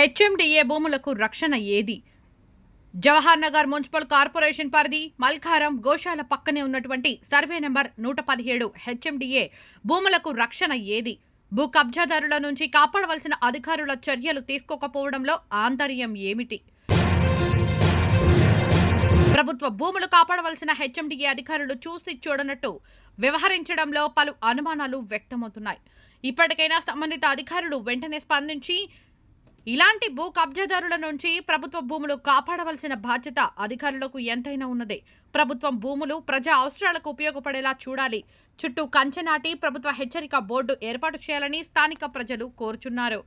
HMDA భూములకు రక్షణ ఏది? జవహర్ నగర్ మున్సిపల్ కార్పొరేషన్ పరిధి మల్కారం గోశాల పక్కనే ఉన్నటువంటి సర్వే నెంబర్ 117 హెచ్ఎండిఏ భూములకు రక్షణ ఏది? భూ కబ్జాదారుల నుంచి కాపాడవలసిన అధికారుల చర్యలు తీసుకోకపోవడంలో ఆంతర్యం ఏమిటి? ప్రభుత్వ భూములు కాపాడవలసిన హెచ్ఎండిఏ అధికారులు చూసి చూడనట్టు వ్యవహరించడంలో పలు అనుమానాలు వ్యక్తమవుతున్నాయి. ఇప్పటికైనా సంబంధిత అధికారులు వెంటనే స్పందించి ఇలాంటి భూ కబ్జాదారుల నుంచి ప్రభుత్వ భూములు కాపాడవలసిన బాధ్యత అధికారులకు ఎంతైనా ఉన్నదే. ప్రభుత్వం భూములు ప్రజా అవసరాలకు ఉపయోగపడేలా చూడాలి. చుట్టూ కంచె నాటి ప్రభుత్వ హెచ్చరిక బోర్డు ఏర్పాటు చేయాలని స్థానిక ప్రజలు కోరుచున్నారు.